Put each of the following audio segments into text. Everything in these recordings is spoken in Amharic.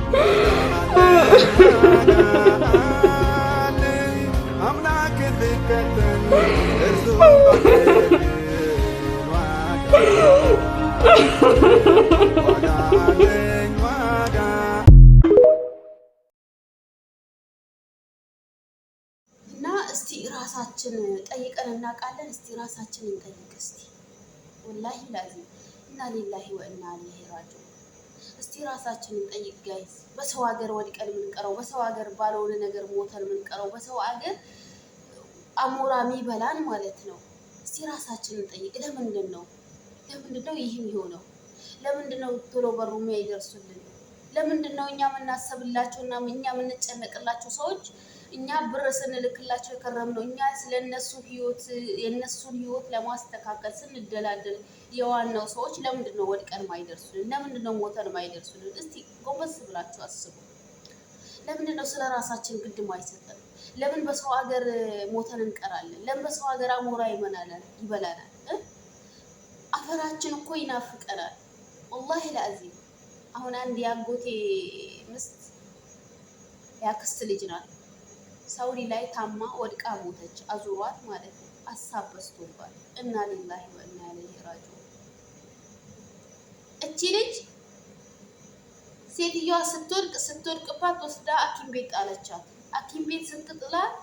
እና እስቲ ራሳችን ጠይቀን እናውቃለን? እስቲ ራሳችንን እንጠይቅ እስቲ። ወላሂ ላዚም እና ሊላሂ ወኢና ኢለይሂ ራጂዑን። እስቲ ራሳችንን እንጠይቅ ጋይስ። በሰው ሀገር ወድቀን የምንቀረው፣ በሰው ሀገር ባልሆነ ነገር ሞተን የምንቀረው፣ በሰው ሀገር አሞራ የሚበላን ማለት ነው። እስቲ ራሳችንን እንጠይቅ። ለምንድን ነው ይህም የሆነው? ለምንድን ነው ቶሎ በሩ የማይደርሱልን? ለምንድን ነው እኛ የምናስብላቸው እና እኛ የምንጨነቅላቸው ሰዎች እኛ ብር ስንልክላቸው የከረምነው እኛ ስለነሱ ህይወት የነሱን ህይወት ለማስተካከል ስንደላደል የዋናው ሰዎች ለምንድን ነው ወድቀን ማይደርሱልን? ለምንድን ነው ሞተን ማይደርሱልን? እስቲ ጎንበስ ብላችሁ አስቡ። ለምንድን ነው ስለ ራሳችን ግድ ማይሰጠን? ለምን በሰው ሀገር ሞተን እንቀራለን? ለምን በሰው ሀገር አሞራ ይበላናል? አፈራችን እኮ ይናፍቀናል። ወላሂ ለአዚም አሁን አንድ የአጎቴ ምስት ያክስት ልጅ ናት። ሳውዲ ላይ ታማ ወድቃ ሞተች። አዙሯት ማለት ነው። ሀሳብ በዝቶባት እና ሊላሂ ወኢና ኢለይሂ ራጂዑን። እቺ ልጅ ሴትዮዋ ስትወድቅባት ወስዳ ሐኪም ቤት ጣለቻት። ሐኪም ቤት ስትጥላት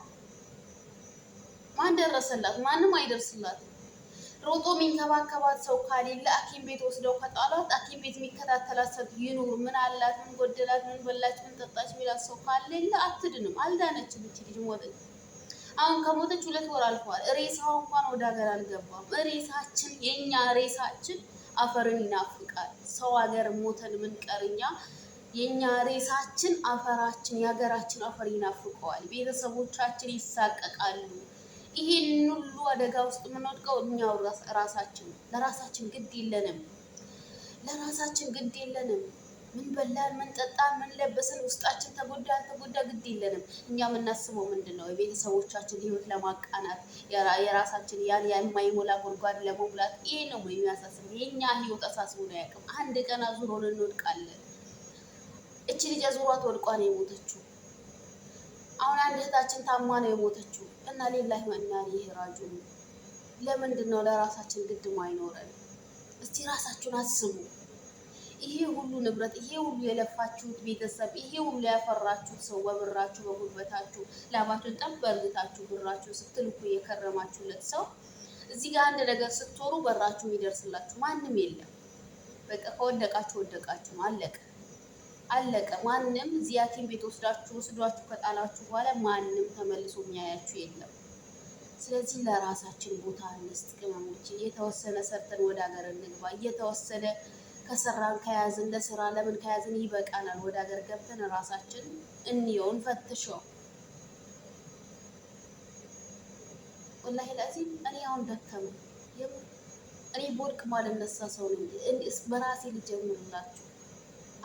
ማን ደረሰላት? ማንም አይደርስላትም። ሮጦ የሚንከባከባት ሰው ካሌለ ሐኪም ቤት ወስደው ከጣሏት ሐኪም ቤት የሚከታተላት ሰው ይኑር፣ ምን አላት፣ ምን ጎደላት፣ ምን በላች፣ ምን ጠጣች የሚላት ሰው ካሌለ አትድንም። አልዳነችም እቺ ልጅ ሞተች። አሁን ከሞተች 2 ወር አልፏል። ሬሳው እንኳን ወደ ሀገር አልገባም። ሬሳችን የኛ ሬሳችን አፈርን ይናፍቃል። ሰው ሀገር ሞተን ምንቀርኛ የኛ ሬሳችን አፈራችን የሀገራችን አፈር ይናፍቀዋል። ቤተሰቦቻችን ይሳቀቃሉ። ይሄን ሁሉ አደጋ ውስጥ የምንወድቀው እኛው ራሳችን። ለራሳችን ግድ የለንም። ለራሳችን ግድ የለንም። ምን በላን፣ ምን ጠጣን፣ ምን ለበስን፣ ውስጣችን ተጎዳ አልተጎዳ ግድ የለንም። እኛ የምናስበው ምንድን ነው? የቤተሰቦቻችን ህይወት ለማቃናት የራሳችን ያን የማይሞላ ጉድጓድ ለመሙላት። ይሄ ነው የሚያሳስብ። የኛ ህይወት አሳስቦን አያውቅም። አንድ ቀን አዙሮን እንወድቃለን። እቺ ልጅ አዙሯት ወድቋ ነው የሞተችው። አሁን አንድ እህታችን ታማ ነው የሞተችው። እና ሊላሂ ወኢና ኢለይሂ ራጂዑን። ለምንድን ነው ለራሳችን ግድ ማይኖረን? እስቲ ራሳችሁን አስቡ። ይሄ ሁሉ ንብረት፣ ይሄ ሁሉ የለፋችሁት ቤተሰብ፣ ይሄ ሁሉ ያፈራችሁት ሰው በብራችሁ በጉልበታችሁ ላባችሁን ጠብ አድርጋችሁ ብራችሁ ስትልኩ የከረማችሁለት ሰው እዚህ ጋር አንድ ነገር ስትወሩ በራችሁ የሚደርስላችሁ ማንም የለም። በቃ ከወደቃችሁ ወደቃችሁ፣ አለቀ። ማንም እዚህ ሐኪም ቤት ወስዷችሁ ከጣላችሁ በኋላ ማንም ተመልሶ የሚያያችሁ የለም። ስለዚህ ለራሳችን ቦታ እንስጥ ቅመሞች። እየተወሰነ ሰርተን ወደ ሀገር እንግባ። እየተወሰነ ከሰራን ከያዝን ለስራ ለምን ከያዝን ይበቃናል። ወደ ሀገር ገብተን ራሳችን እንየው፣ እንፈትሸው። ወላሂ ለዚህ እኔ አሁን ደከመኝ። እኔ ቦድቅ ማልነሳ ሰው ነኝ። በራሴ ልጀምርላችሁ።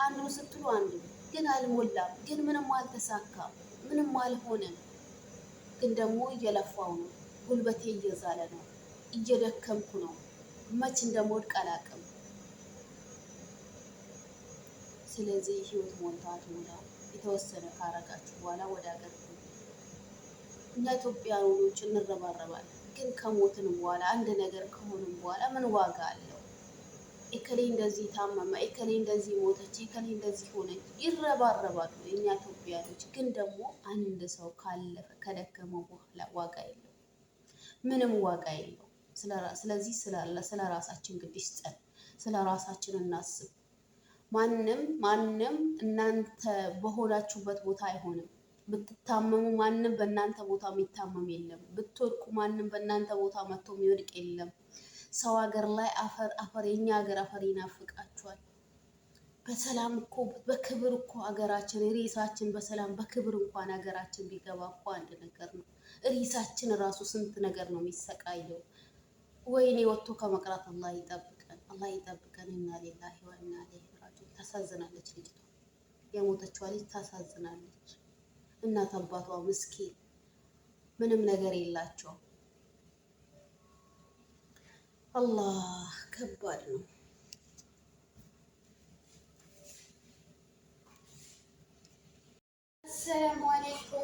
አንዱ ስትሉ አንዱ ግን አልሞላም፣ ግን ምንም አልተሳካም፣ ምንም አልሆነም። ግን ደግሞ እየለፋው ነው፣ ጉልበቴ እየዛለ ነው፣ እየደከምኩ ነው። መች እንደምወድቅ አላውቅም። ስለዚህ ህይወት ሞልቷት ሞላ የተወሰነ ካረጋችሁ በኋላ ወደ ሀገር እኛ ኢትዮጵያውያኖች እንረባረባለን። ግን ከሞትን በኋላ አንድ ነገር ከሆንን በኋላ ምን ዋጋ አለው? እከሌ እንደዚህ ታመመ፣ እከሌ እንደዚህ ሞተች፣ እከሌ እንደዚህ ሆነች ይረባረባሉ እኛ ኢትዮጵያውያኖች። ግን ደግሞ አንድ ሰው ካለፈ ከደከመ በኋላ ዋጋ የለው፣ ምንም ዋጋ የለው። ስለዚህ ስለ ራሳችን ግድ ይስጠን፣ ስለ ራሳችን እናስብ። ማንም እናንተ በሆናችሁበት ቦታ አይሆንም። ብትታመሙ ማንም በእናንተ ቦታ የሚታመም የለም። ብትወድቁ ማንም በእናንተ ቦታ መጥቶ የሚወድቅ የለም። ሰው ሀገር ላይ አፈር የኛ ሀገር አፈር ይናፍቃችኋል። በሰላም እኮ በክብር እኮ ሀገራችን ሬሳችን በሰላም በክብር እንኳን ሀገራችን ቢገባ እኮ አንድ ነገር ነው። ሬሳችን ራሱ ስንት ነገር ነው የሚሰቃየው። ወይኔ ወጥቶ ከመቅራት አላህ ይጠብቀን፣ አላህ ይጠብቀን። ኢና ሊላሂ ወኢና ኢለይሂ ራጂዑን። ታሳዝናለች ልጅቷ፣ የሞተችዋ ልጅ ታሳዝናለች። እናት አባቷ ምስኪን ምንም ነገር የላቸው። አላህ ከባድ ነው።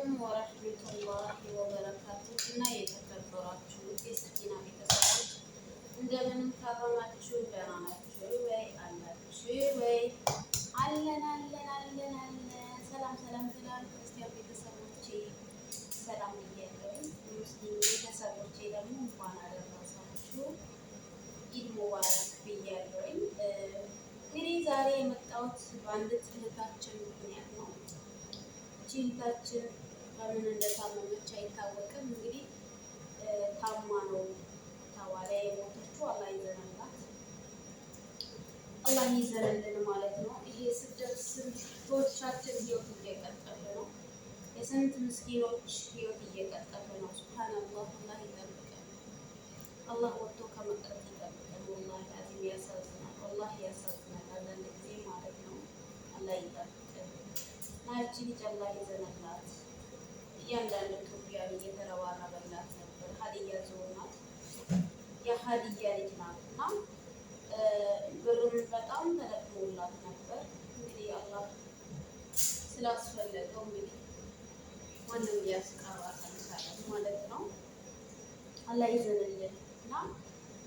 አለይኩም ወረህመቱላሂ ወበረካቱህ እና የተከበራችሁ የሰኪና ቤተሰቦች እንደምን ከረማችሁ? ደህና ናችሁ ወይ? አላችሁ ወይ? አለን። ሰላም ክርስቲያን ቤተሰቦቼ ሰላም ብያለሁኝ። ሙስሊም ቤተሰቦቼ ደግሞ እንኳን አደረሳችሁ ኢድ ሙባረክ ብያለሁኝ። እንግዲህ ዛሬ የመጣሁት በአንድ እህታችን ምክንያት ነው። እህታችን በምን እንደታመመች አይታወቅም። እንግዲህ ታማ ነው ተባለ የሞተችው። አላህ ይዘንላት፣ አላህ ይዘንልን ማለት ነው። ይሄ ስደት ስንቶቻችን ህይወት እየቀጠፈ ነው። የስንት ምስኪኖች ህይወት እየቀጠፈ ነው። ሱብሃንአላህ። አላህ ይጠብቀን። አላህ ወጥቶ ከመቅረት ይጠብቀን። ወላሂ አዚም ያሳዝናል። ወላሂ ያሳዝናል አንዳንድ ጊዜ ማለት ነው። አላህ ይጠብቀን። ናቺ ልጅ አላህ ይዘንላት። እያንዳንዱ ኢትዮጵያን እየተረባረበላት ነበር። ሀዲያ ዞን ናት፣ የሀዲያ ልጅ ናት እና ብርም በጣም ተለቅሞላት ነበር። እንግዲህ አላህ ስላስፈለገው እንግዲህ ማንም ያስቀራት አልቻለም ማለት ነው። አላህ ይዘንልን እና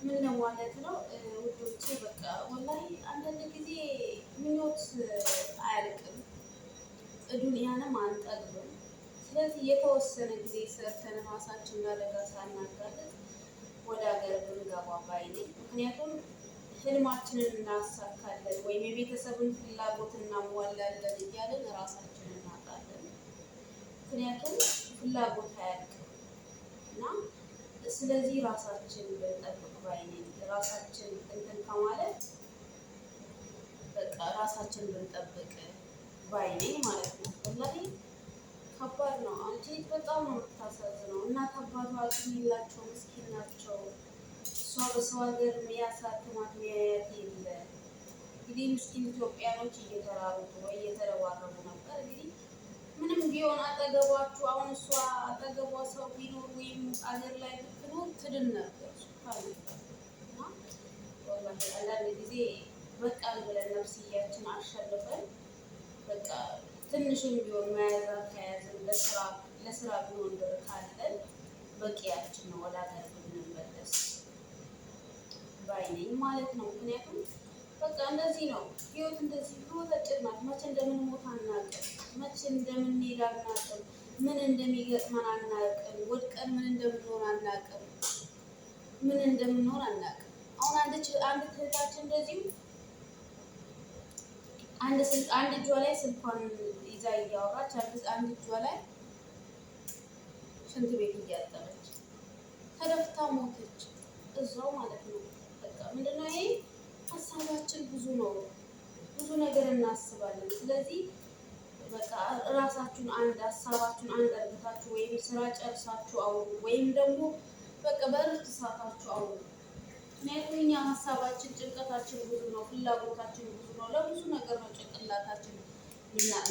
ምን ነው ማለት ነው ውዶቼ፣ በቃ ወላሂ አንዳንድ ጊዜ ምኞት አያልቅም፣ ዱንያንም አንጠግብም። ስለዚህ የተወሰነ ጊዜ ሰርተን ራሳችን ለአደጋ ሳናጋልጥ ወደ ሀገር ብንገባ ባይ ነኝ። ምክንያቱም ህልማችንን እናሳካለን ወይም የቤተሰብን ፍላጎት እናሟላለን እያለን ራሳችንን እናጣለን። ምክንያቱም ፍላጎት አያልቅም እና ስለዚህ ራሳችን ብንጠብቅ ባይ ነኝ። ራሳችን እንትን ከማለት በቃ ራሳችን ብንጠብቅ ባይ ነኝ ማለት ነው። ወላሂ ከባድ ነው። አንቺ በጣም ነው የምታሳዝነው። እናት አባቷ አቅም የላቸው፣ ምስኪን ናቸው። እሷ በሰው ሀገር የሚያሳትማት የሚያያት የለ። እንግዲህ ምስኪን ኢትዮጵያኖች እየተራሩጡ ወይ እየተረባረቡ ነበር። እንግዲህ ምንም ቢሆን አጠገቧችሁ አሁን እሷ አጠገቧ ሰው ቢኖር ወይም አገር ላይ ብትኖር ትድን ነበር። እና ወላሂ አንዳንድ ጊዜ በቃል ብለን ነፍስያችን አሸንፈን በቃ ትንሽም ቢሆን መያዛ ከያዝን ለስራ ቢሆን ብር ካለን በቂያችን ነው ወደ ሀገር ብንመለስ ባይነኝ ማለት ነው። ምክንያቱም በቃ እንደዚህ ነው ህይወት፣ እንደዚህ ህይወት አጭር ናት። መቼ እንደምንሞት አናውቅም፣ መቼ እንደምንሄድ አናውቅም፣ ምን እንደሚገጥመን አናውቅም፣ ወድቀን ምን እንደምንሆን አናውቅም፣ አሁን አንድ እህታችን እንደዚሁ አንድ እጇ ላይ ስልኳን ይዛ እያወራች አንድ እጇ ላይ ሽንት ቤት እያጠበች ተደፍታ ሞተች እዛው ማለት ነው። በቃ ምንድነው ይሄ? ሀሳባችን ብዙ ነው፣ ብዙ ነገር እናስባለን። ስለዚህ በቃ ራሳችሁን ሀሳባችሁን አንድ አድርጋችሁ ወይም ስራ ጨርሳችሁ አውሩ፣ ወይም ደግሞ በቃ በእረፍት ሰዓታችሁ አውሩ። ምክንያቱም እኛ ሀሳባችን ጭንቀታችን ብዙ ነው፣ ፍላጎታችን ብዙ ነው። ለብዙ ነገር ነው ጭንቅላታችን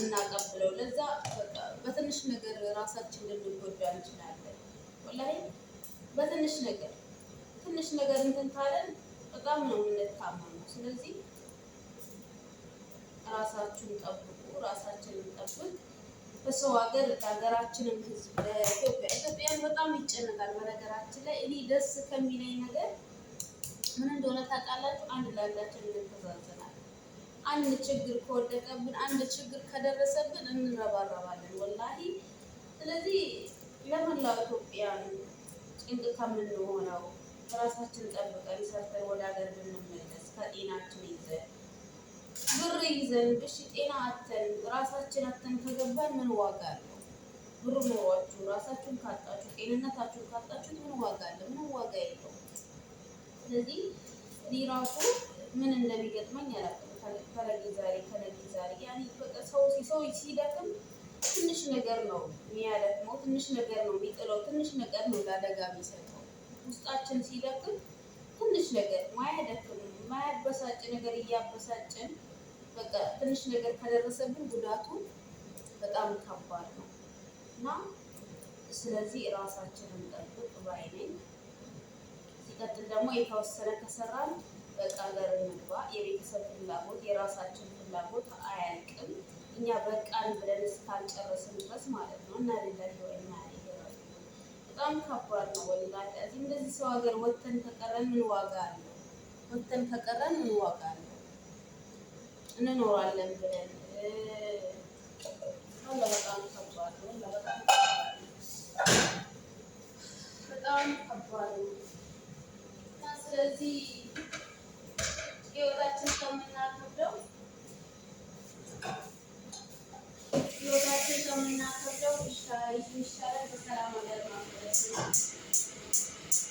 እናቀብለው። ለዛ በቃ በትንሽ ነገር ራሳችን ልንጎዳ እንችላለን። ወላሂ በትንሽ ነገር እንትን ካለን በጣም ነው የምንታመመው። ስለዚህ ራሳችሁን ጠብቁ፣ ራሳችንን ጠብቅ። በሰው ሀገር ለሀገራችንም ህዝብ ኢትዮጵያን በጣም ይጨነቃል። በነገራችን ላይ እኔ ደስ ከሚለኝ ነገር ምን እንደሆነ ታውቃላችሁ? አንድ ለአንዳችን እንተዛዘናል። አንድ ችግር ከወደቀብን፣ አንድ ችግር ከደረሰብን እንረባረባለን ወላሂ። ስለዚህ ለመላው ኢትዮጵያን ጭንቅ ከምንሆነው ራሳችን ጠብቀን ሰርተን ወደ ሀገር ብንመለስ ከጤናችን ይዘን ብር ይዘን ብሽ ጤና አተን ራሳችን አተን ከገባን ምን ዋጋ አለው? ብሩ ኖሯችሁ ራሳችሁን ካጣችሁ፣ ጤንነታችሁን ካጣችሁት ምን ዋጋ አለው? ምንም ዋጋ የለውም። ስለዚህ እኔ ራሱ ምን እንደሚገጥመኝ አላውቅም። ከነጊ ዛሬ ያኔ በቃ ሰው ሲደክም ትንሽ ነገር ነው የሚያደክመው፣ ትንሽ ነገር ነው የሚጥለው፣ ትንሽ ነገር ነው ለአደጋ የሚሰጠው። ውስጣችን ሲደክም ትንሽ ነገር ማያበሳጭ ነገር እያበሳጭን በቃ ትንሽ ነገር ከደረሰብን ጉዳቱ በጣም ከባድ ነው እና ስለዚህ ራሳችንን ጠብቅ ባይ ነኝ። ሲቀጥል ደግሞ የተወሰነ ከሰራን በቃ ሀገር እንግባ። የቤተሰብ ፍላጎት የራሳችን ፍላጎት አያልቅም። እኛ በቃን ብለን እስካልጨረስን ድረስ ማለት ነው። እና ሌላ ወይና በጣም ከባድ ነው ወላሂ። እዚህ እንደዚህ ሰው ሀገር ወጥተን ከቀረን ምን ዋጋ አለው? ወጥተን ከቀረን ምን ዋጋ አለው? እንኖራለን ብለን በጣም ከባድ ነው። በጣም ከባድ ነው። ስለዚህ ህይወታችን ከምናከብደው ይሻላል በሰላም ሀገር ማፍረስ ነው።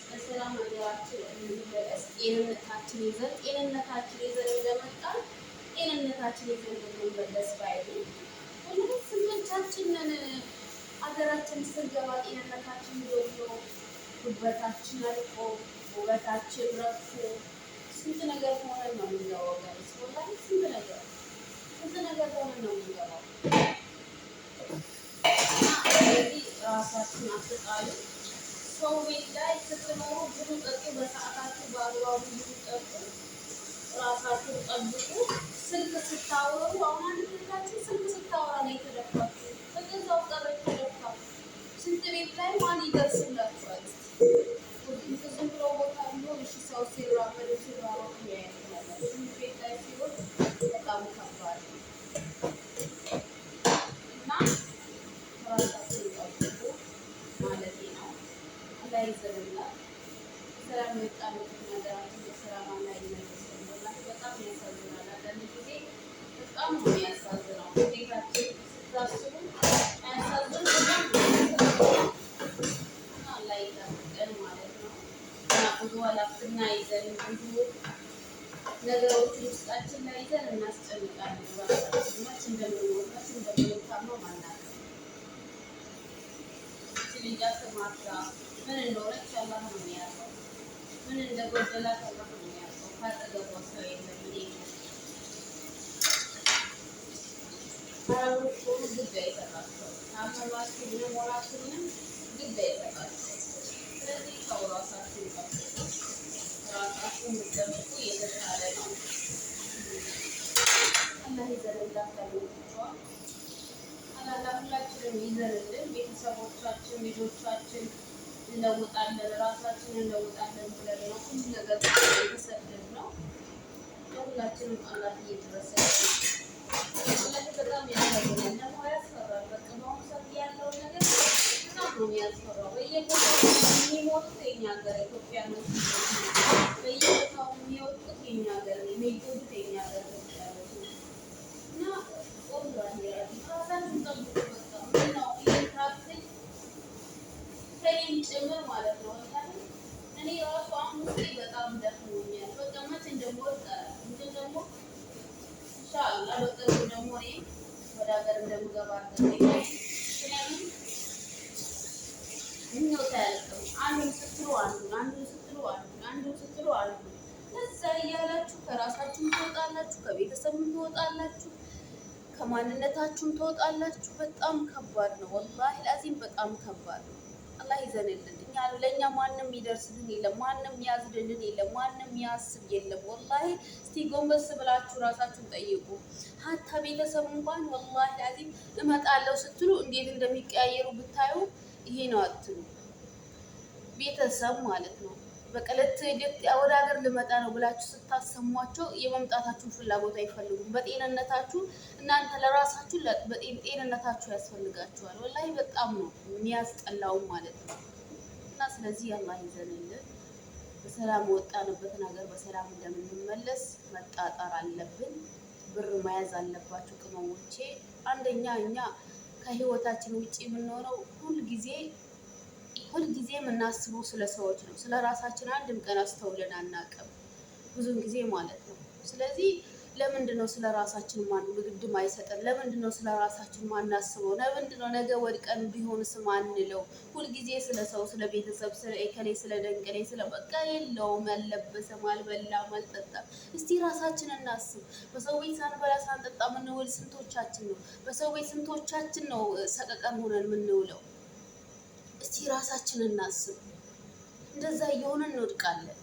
በሰላም ሀገራችን እንመለስ። ጤንነታችን ይዘን እንደመጣን ጤንነታችን ይዘን እንመለስ ባይሉ ሁሉም ስንቶቻችንን ሀገራችን ስንገባ ጤንነታችን ጎድሎ ጉበታችን አልቆ ውበታችን ረግፎ ስንት ነገር ሆነን ነው የምንገባው። ጋይስ ወላሂ ስንት ነገር ሆነን ነው የምንገባው። ስለዚህ ራሳችን አትጣሉ። ሰው ቤት ላይ ስትኖሩ ብዙ ጠጡ፣ በሰዓታችሁ በአግባቡ ብዙ ጠጡ፣ ራሳችሁን ጠብቁ። ስልክ ስታወሩ አሁን አንድ ቤታችን ስልክ ስታወራ ነው የተደፋችሁ። በገዛው ቀረ የተደፋ ስንት ቤት ላይ ማን ይደርስላችኋል? ዝም ብሎ ቦታ ቢሆን እሺ፣ ሰው ሲራመድ ሲራወቅ ያያል። ስንት ቤት ላይ ሲሆን በጣም ከባድ ነው እና ራሳችሁን ጠብቁ ማለት ነው። አላህ ይዘንላል። ሰላም የወጣበት ነገራችን በሰላም ላይ ይመለስልናል። በጣም ያሳዝናል። አንዳንድ ጊዜ በጣም ነው የሚያሳዝነው። ቤታችን ስታስቡ ያሳዝን አላህ ይጠብቀን ማለት ነው። እና ብዙ ኃላፊነት ይዘን ብዙ ነገሮች ውስጣችን ላይ ይዘን እናስጨንቃለን። ራሳችን መች እንደምንሞት መች እንደምንታመም አናውቅም። ልጅ አስተማርታ ምን እንደሆነች አላህ ነው የሚያውቀው። ምን እንደጎደላት አላህ ነው የሚያውቀው። ካጠገቧ ሰው የለም። አረቦች ሆኑ ግድ አይሰጣቸው። ታመማችሁ ምንም ሆናችሁ ምንም ግድ አይሰጣቸው። ስለዚህ ሰው ራሳችሁን ጠብቁ። ራሳችሁን ብትጠብቁ የተሻለ ነው። አላህ ይዘንላችሁ። አላህ ሁላችንም ይዘንልን። ቤተሰቦቻችን፣ ልጆቻችን እንለውጣለን፣ ራሳችንን እንለውጣለን ብለን ነው ሁሉ ነገር የተሰደድነው። ለሁላችንም አላህ እየደረሰ በጣም ያሳዝናል። ደግሞ ያስፈራል። በቃ በአሁኑ ሰዓት ያለውን ነገር በጣም ነው የሚያስፈራው። በየቦታው የሚሞቱት የኛ ሀገር ኢትዮጵያኖች፣ በየቦታው የሚወጡት የኛ ሀገር፣ የሚጎዱት የኛ ሀገር ኢትዮጵያኖች እና ራሳችሁን ጠብቁ። በቃ ምነው ይታክል ከእኔም ጭምር ማለት ነው። እኔ ራሱ አሁን ውስጤ በጣም ደክሞኛል። በቃ መቼ እንደምወጣ እንትን ደግሞ ኢንሻአላህ በቅርቡ ደግሞ እኔ ወደ ሀገር እንደምገባ አድርገኛል። ስለዚህ ምኞት አያልቅም። አንዱን ስትሉ አንዱን ስትሉ ከዛ እያላችሁ ከራሳችሁም ትወጣላችሁ፣ ከቤተሰብም ትወጣላችሁ፣ ከማንነታችሁም ትወጣላችሁ። በጣም ከባድ ነው ወላሂ ላዚም በጣም ከባድ ነው። አላህ ይዘንልን። ለእኛ ማንም ይደርስልን የለም፣ ማንም ያዝድልን የለም፣ ማንም ያስብ የለም። ወላሂ እስቲ ጎንበስ ብላችሁ ራሳችሁን ጠይቁ። ሀታ ቤተሰብ እንኳን ወላሂ ላዚም እመጣለሁ ስትሉ እንዴት እንደሚቀያየሩ ብታዩ ይሄ ነው አትሉ። ቤተሰብ ማለት ነው በቃ ወደ ሀገር ልመጣ ነው ብላችሁ ስታሰሟቸው የመምጣታችሁን ፍላጎት አይፈልጉም። በጤንነታችሁ እናንተ ለራሳችሁ ጤንነታችሁ ያስፈልጋችኋል። ወላሂ በጣም ነው የሚያስጠላው ማለት ነው። እና ስለዚህ አላህ ይዘንልን። በሰላም ወጣንበትን ሀገር በሰላም እንደምንመለስ መጣጣር አለብን። ብር መያዝ አለባችሁ ቅመሞቼ። አንደኛ እኛ ከህይወታችን ውጭ የምንኖረው ሁልጊዜ የምናስበው ስለ ሰዎች ነው። ስለ ራሳችን አንድም ቀን አስተውለን አናውቅም፣ ብዙን ጊዜ ማለት ነው። ስለዚህ ለምንድን ነው ስለ ራሳችን ግድም አይሰጠን? ለምንድን ነው ስለ ራሳችን ማናስበው? ለምንድን ነው ነገ ወድቀን ቢሆንስ ማንለው? ሁልጊዜ ስለ ሰው፣ ስለ ቤተሰብ፣ ስለ ኤከሌ፣ ስለ ደንቀሌ፣ ስለ በቃ የለውም ያልለበሰም አልበላም አልጠጣም። እስቲ ራሳችን እናስብ። በሰው ቤት ሳንበላ ሳንጠጣ የምንውል ስንቶቻችን ነው? በሰው ቤት ስንቶቻችን ነው ሰቀቀን ሆነን የምንውለው? እስቲ ራሳችን እናስብ። እንደዛ እየሆነ እንወድቃለን።